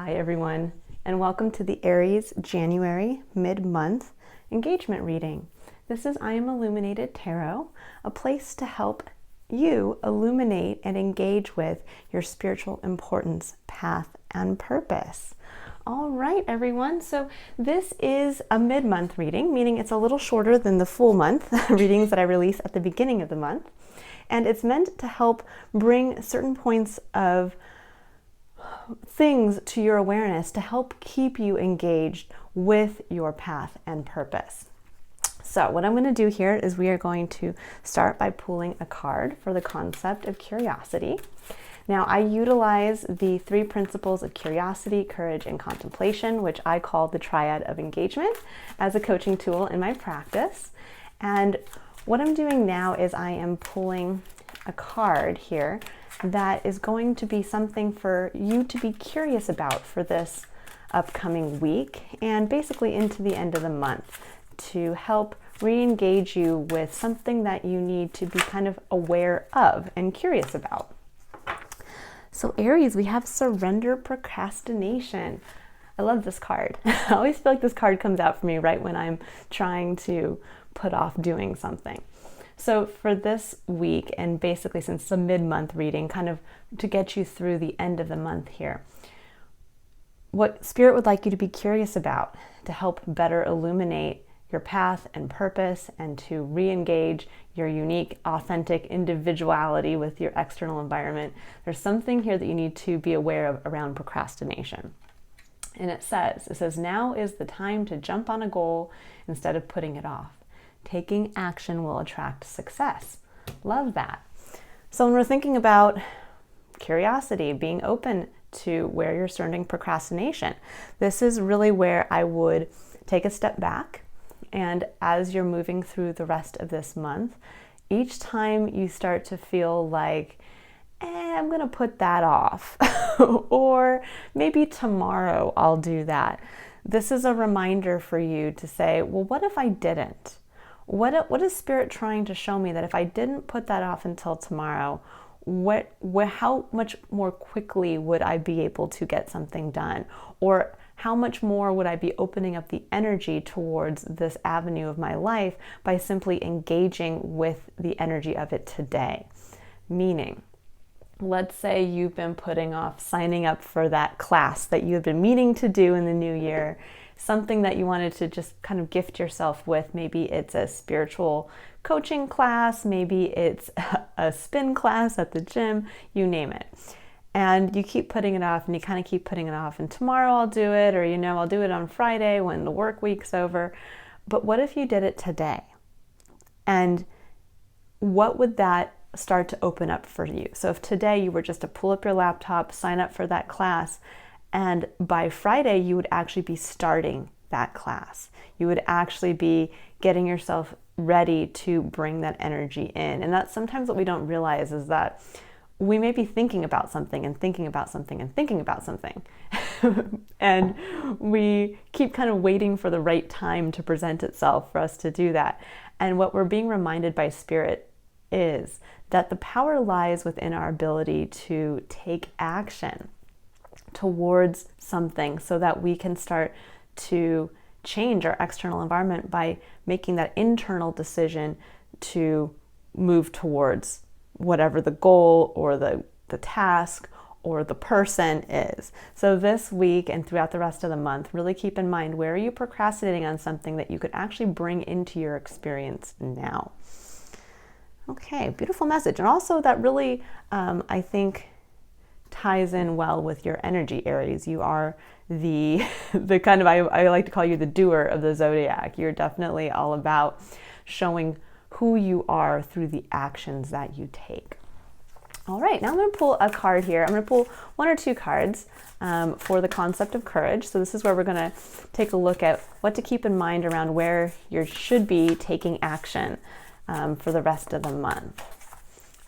Hi everyone, and welcome to the Aries January mid-month engagement reading. This is I Am Illuminated Tarot, a place to help you illuminate and engage with your spiritual importance, path, and purpose. All right, everyone. So this is a mid-month reading, meaning it's a little shorter than the full month readings that I release at the beginning of the month. And it's meant to help bring certain points of things to your awareness to help keep you engaged with your path and purpose. So what I'm going to do here is we are going to start by pulling a card for the concept of curiosity. Now, I utilize the 3 principles of curiosity, courage, and contemplation, which I call the Triad of Engagement, as a coaching tool in my practice. And what I'm doing now is I am pulling a card here that is going to be something for you to be curious about for this upcoming week and basically into the end of the month, to help re-engage you with something that you need to be kind of aware of and curious about. So Aries, we have surrender procrastination. I love this card. I always feel like this card comes out for me right when I'm trying to put off doing something. So for this week, and basically since the mid-month reading, kind of to get you through the end of the month here, what Spirit would like you to be curious about to help better illuminate your path and purpose and to re-engage your unique, authentic individuality with your external environment, there's something here that you need to be aware of around procrastination. And it says, now is the time to jump on a goal instead of putting it off. Taking action will attract success. Love that. So when we're thinking about curiosity, being open to where you're starting procrastination, this is really where I would take a step back. And as you're moving through the rest of this month, each time you start to feel like, I'm going to put that off, or maybe tomorrow I'll do that. This is a reminder for you to say, well, what if I didn't? What is Spirit trying to show me that if I didn't put that off until tomorrow, how much more quickly would I be able to get something done? Or how much more would I be opening up the energy towards this avenue of my life by simply engaging with the energy of it today? Meaning, let's say you've been putting off signing up for that class that you've been meaning to do in the new year, something that you wanted to just kind of gift yourself with. Maybe it's a spiritual coaching class, maybe it's a spin class at the gym, you name it. And you keep putting it off and you kind of keep putting it off, and tomorrow I'll do it, or I'll do it on Friday when the work week's over. But what if you did it today? And what would that start to open up for you? So if today you were just to pull up your laptop, sign up for that class, and by Friday you would actually be starting that class. You would actually be getting yourself ready to bring that energy in. And that's sometimes what we don't realize, is that we may be thinking about something and thinking about something and thinking about something. And we keep kind of waiting for the right time to present itself for us to do that. And what we're being reminded by Spirit is that the power lies within our ability to take action towards something so that we can start to change our external environment by making that internal decision to move towards whatever the goal or the task or the person is. So this week and throughout the rest of the month, really keep in mind, where are you procrastinating on something that you could actually bring into your experience now? Okay, beautiful message. And also that really, I think, ties in well with your energy, Aries. You are the kind of, I like to call you the doer of the Zodiac. You're definitely all about showing who you are through the actions that you take. All right, now I'm going to pull a card here. I'm going to pull 1 or 2 cards for the concept of courage. So this is where we're going to take a look at what to keep in mind around where you should be taking action for the rest of the month.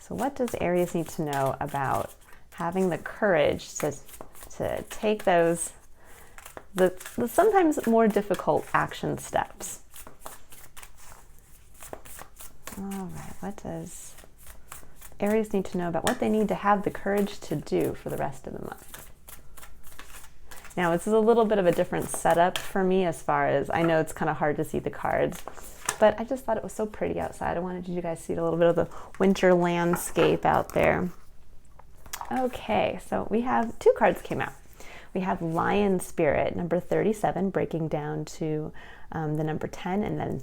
So what does Aries need to know about having the courage to take those, the sometimes more difficult action steps? All right, what does Aries need to know about what they need to have the courage to do for the rest of the month? Now, this is a little bit of a different setup for me as far as, I know it's kind of hard to see the cards, but I just thought it was so pretty outside. I wanted you guys to see a little bit of the winter landscape out there. Okay, so we have 2 cards came out. We have Lion Spirit, number 37, breaking down to the number 10, and then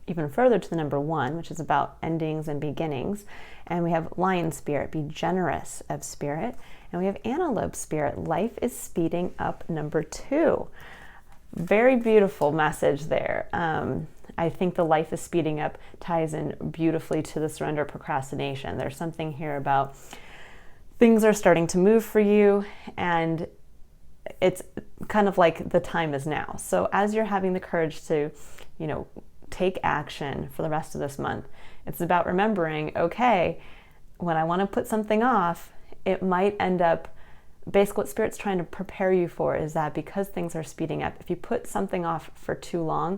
even further to the number 1, which is about endings and beginnings. And we have Lion Spirit, be generous of spirit. And we have Antelope Spirit, life is speeding up, number 2. Very beautiful message there. I think the life is speeding up ties in beautifully to the surrender procrastination. There's something here about things are starting to move for you, and it's kind of like the time is now. So as you're having the courage to, take action for the rest of this month, it's about remembering, okay, when I want to put something off, it might end up, basically what Spirit's trying to prepare you for is that because things are speeding up, if you put something off for too long,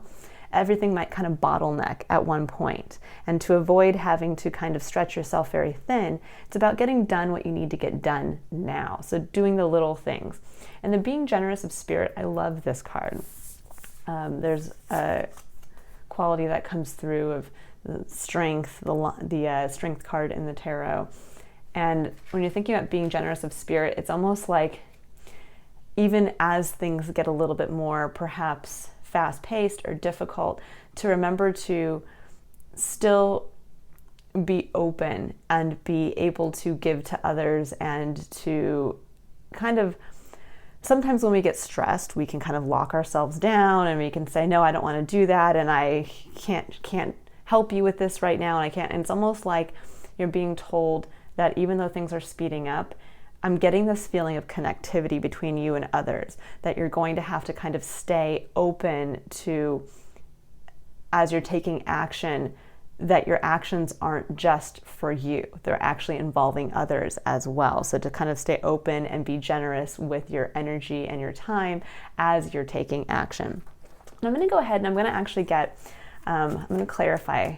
everything might kind of bottleneck at one point. And to avoid having to kind of stretch yourself very thin, it's about getting done what you need to get done now. So doing the little things. And the being generous of spirit, I love this card. There's a quality that comes through of the strength, the strength card in the tarot. And when you're thinking about being generous of spirit, it's almost like even as things get a little bit more perhaps fast-paced or difficult, to remember to still be open and be able to give to others, and to kind of, sometimes when we get stressed, we can kind of lock ourselves down and we can say, no, I don't want to do that, and I can't help you with this right now, and I can't. And it's almost like you're being told that even though things are speeding up, I'm getting this feeling of connectivity between you and others, that you're going to have to kind of stay open to, as you're taking action, that your actions aren't just for you. They're actually involving others as well. So to kind of stay open and be generous with your energy and your time as you're taking action. And I'm going to go ahead and I'm going to actually get, I'm going to clarify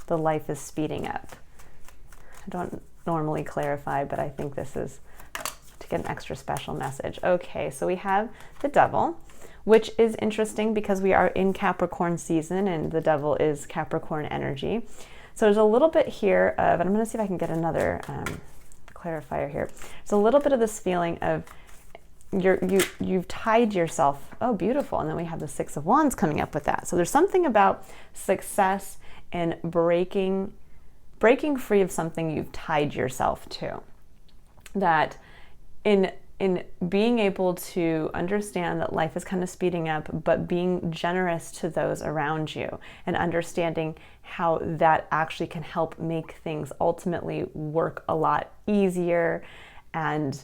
the life is speeding up. I don't normally clarify, but I think this is to get an extra special message. Okay, so we have the Devil, which is interesting because we are in Capricorn season and the Devil is Capricorn energy. So there's a little bit here of, and I'm going to see if I can get another clarifier here. There's a little bit of this feeling of you've tied yourself. Oh, beautiful. And then we have the 6 of Wands coming up with that. So there's something about success and breaking free of something you've tied yourself to. That in being able to understand that life is kind of speeding up, but being generous to those around you and understanding how that actually can help make things ultimately work a lot easier. And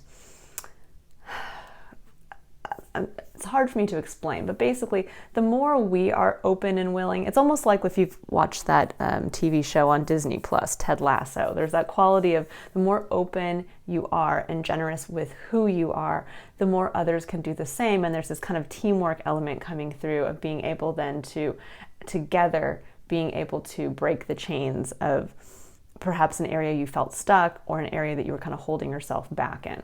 it's hard for me to explain, but basically the more we are open and willing, it's almost like if you've watched that TV show on Disney Plus, Ted Lasso, there's that quality of the more open you are and generous with who you are, the more others can do the same. And there's this kind of teamwork element coming through of being able then to together being able to break the chains of perhaps an area you felt stuck or an area that you were kind of holding yourself back in.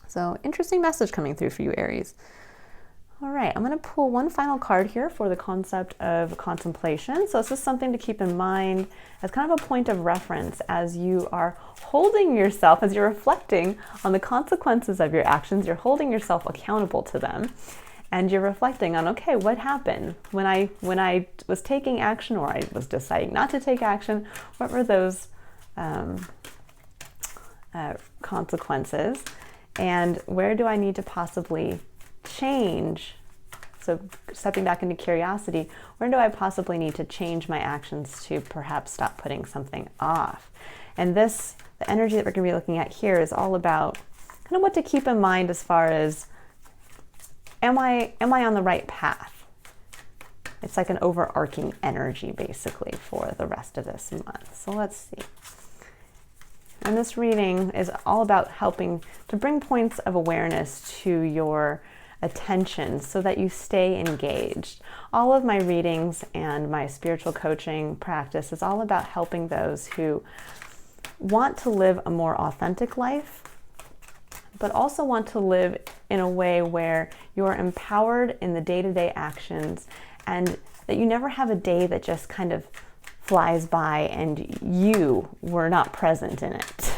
So interesting message coming through for you, Aries. All right, I'm going to pull one final card here for the concept of contemplation. So this is something to keep in mind as kind of a point of reference as you are holding yourself, as you're reflecting on the consequences of your actions, you're holding yourself accountable to them, and you're reflecting on, okay, what happened when I was taking action, or I was deciding not to take action? What were those consequences? And where do I need to possibly change? So stepping back into curiosity, where do I possibly need to change my actions to perhaps stop putting something off? And the energy that we're going to be looking at here is all about kind of what to keep in mind as far as, am I on the right path? It's like an overarching energy basically for the rest of this month. So let's see. And this reading is all about helping to bring points of awareness to your attention so that you stay engaged. All of my readings and my spiritual coaching practice is all about helping those who want to live a more authentic life, but also want to live in a way where you are empowered in the day-to-day actions, and that you never have a day that just kind of flies by and you were not present in it.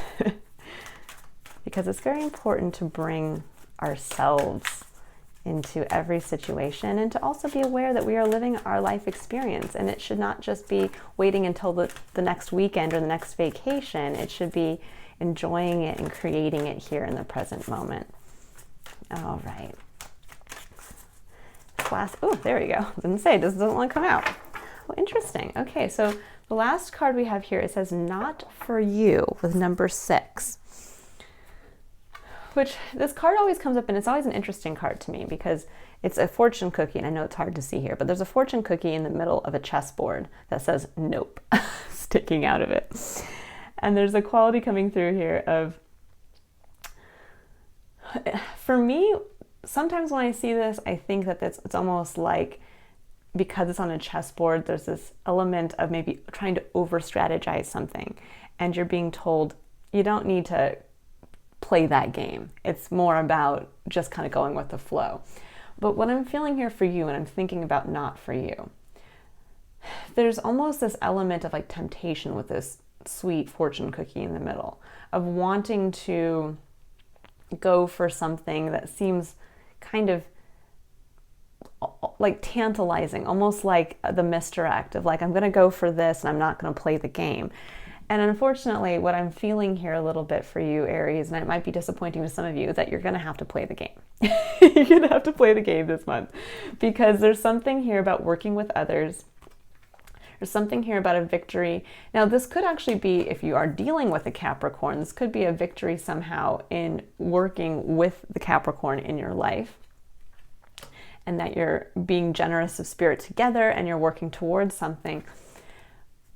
Because it's very important to bring ourselves into every situation, and to also be aware that we are living our life experience, and it should not just be waiting until the next weekend or the next vacation. It should be enjoying it and creating it here in the present moment. All right. Oh, there we go. Didn't say, this doesn't want to come out. Oh, interesting. Okay, so the last card we have here, it says not for you with number 6. Which this card always comes up, and it's always an interesting card to me because it's a fortune cookie, and I know it's hard to see here, but there's a fortune cookie in the middle of a chessboard that says nope sticking out of it. And there's a quality coming through here of, for me, sometimes when I see this, I think that it's almost like, because it's on a chessboard, there's this element of maybe trying to over strategize something, and you're being told you don't need to play that game. It's more about just kind of going with the flow. But what I'm feeling here for you, and I'm thinking about not for you, there's almost this element of like temptation with this sweet fortune cookie in the middle, of wanting to go for something that seems kind of like tantalizing, almost like the misdirect of like, I'm going to go for this and I'm not going to play the game. And unfortunately, what I'm feeling here a little bit for you, Aries, and it might be disappointing to some of you, is that you're going to have to play the game. You're going to have to play the game this month, because there's something here about working with others. There's something here about a victory. Now, this could actually be, if you are dealing with a Capricorn, this could be a victory somehow in working with the Capricorn in your life, and that you're being generous of spirit together and you're working towards something.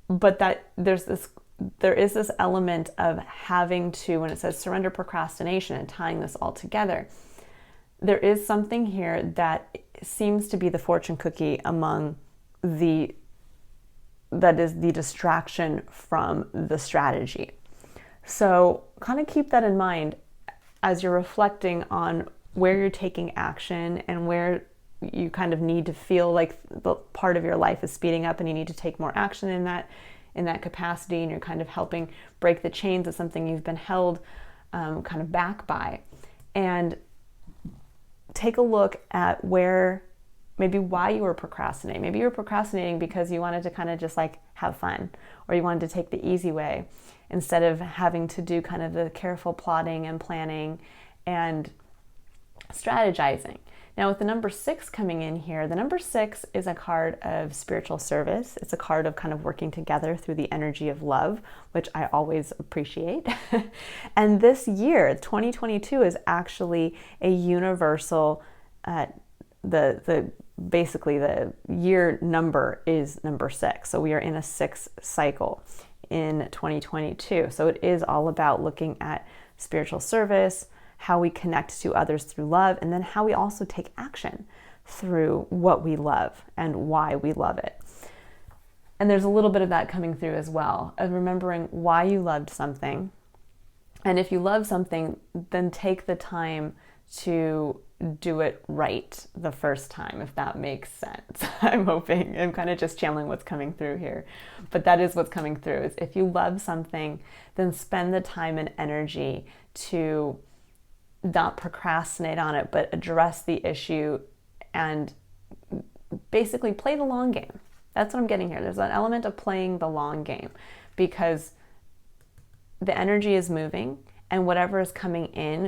But that there is this element of having to, when it says surrender procrastination and tying this all together, there is something here that seems to be the fortune cookie among that is the distraction from the strategy. So kind of keep that in mind as you're reflecting on where you're taking action and where you kind of need to feel like the part of your life is speeding up and you need to take more action in that capacity, and you're kind of helping break the chains of something you've been held kind of back by. And take a look at maybe why you were procrastinating. Maybe you were procrastinating because you wanted to kind of just like have fun, or you wanted to take the easy way instead of having to do kind of the careful plotting and planning and strategizing. Now, with the number 6 coming in here, the number 6 is a card of spiritual service. It's a card of kind of working together through the energy of love, which I always appreciate. And this year, 2022, is actually a universal, basically the year number is number 6. So we are in a 6 cycle in 2022. So it is all about looking at spiritual service, how we connect to others through love, and then how we also take action through what we love and why we love it. And there's a little bit of that coming through as well, of remembering why you loved something. And if you love something, then take the time to do it right the first time, if that makes sense. I'm hoping. I'm kind of just channeling what's coming through here. But that is what's coming through, is if you love something, then spend the time and energy to not procrastinate on it, but address the issue and basically play the long game. That's what I'm getting here. There's an element of playing the long game, because the energy is moving, and whatever is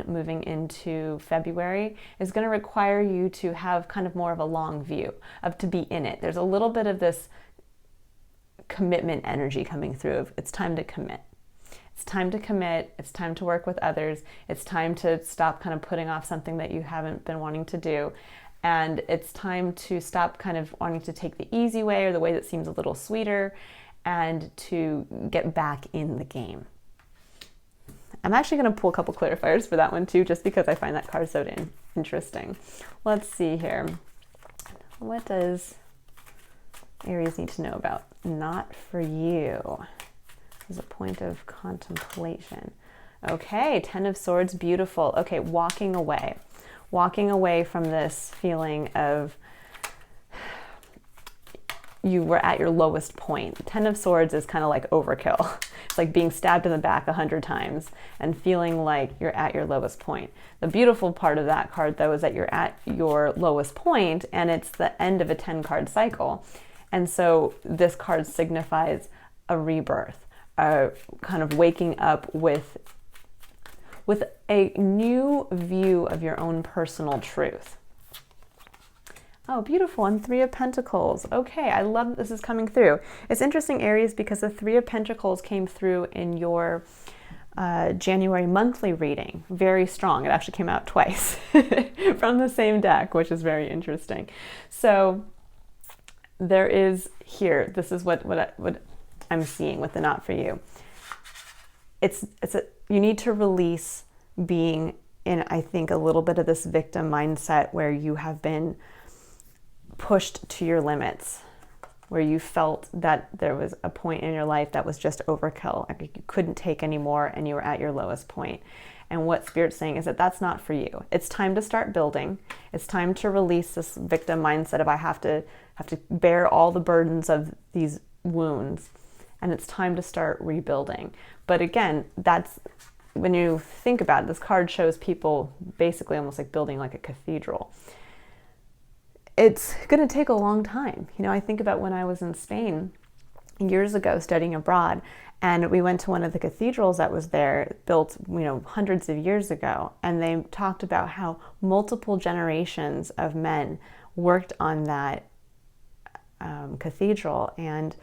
moving into February, is going to require you to have kind of more of a long view, of to be in it. There's a little bit of this commitment energy coming through of it's time to commit. It's time to commit. It's time to work with others. It's time to stop kind of putting off something that you haven't been wanting to do. And it's time to stop kind of wanting to take the easy way, or the way that seems a little sweeter, and to get back in the game. I'm actually going to pull a couple clarifiers for that one too, just because I find that card so interesting. Let's see here. What does Aries need to know about not for you? As a point of contemplation. Okay, Ten of Swords, beautiful. Okay, walking away. Walking away from this feeling of you were at your lowest point. Ten of Swords is kind of like overkill. It's like being stabbed in the back 100 times and feeling like you're at your lowest point. The beautiful part of that card, though, is that you're at your lowest point and it's the end of a 10-card cycle. And so this card signifies a rebirth, a kind of waking up with a new view of your own personal truth. Oh, beautiful. And Three of Pentacles. Okay, I love that this is coming through. It's interesting, Aries, because the Three of Pentacles came through in your January monthly reading. Very strong. It actually came out twice from the same deck, which is very interesting. So there is here, this is what I'm seeing with the Not For You. You need to release being in, I think, a little bit of this victim mindset where you have been pushed to your limits, where you felt that there was a point in your life that was just overkill, like you couldn't take anymore and you were at your lowest point. And what Spirit's saying is that that's not for you. It's time to start building. It's time to release this victim mindset of I have to bear all the burdens of these wounds, and it's time to start rebuilding. But again, that's when you think about it, this card shows people basically almost like building like a cathedral. It's going to take a long time. You know, I think about when I was in Spain years ago studying abroad, and we went to one of the cathedrals that was there, built, you know, hundreds of years ago, and they talked about how multiple generations of men worked on that cathedral, and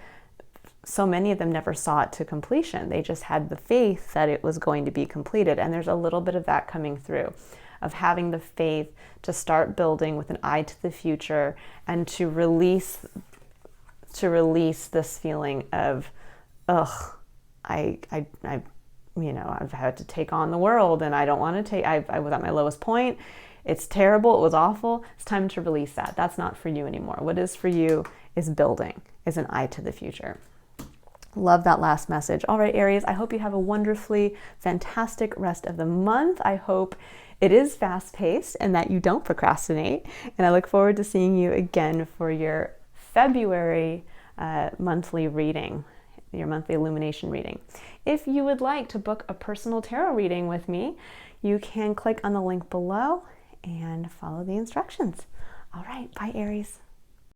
so many of them never saw it to completion. They just had the faith that it was going to be completed, and there's a little bit of that coming through, of having the faith to start building with an eye to the future and to release this feeling of, ugh, I you know, I've had to take on the world and I don't want to take, I was at my lowest point. It's terrible. It was awful. It's time to release that. That's not for you anymore. What is for you is building, is an eye to the future. Love that last message. All right, Aries, I hope you have a wonderfully fantastic rest of the month. I hope it is fast-paced and that you don't procrastinate. And I look forward to seeing you again for your February monthly reading, your monthly illumination reading. If you would like to book a personal tarot reading with me, you can click on the link below and follow the instructions. All right, bye, Aries.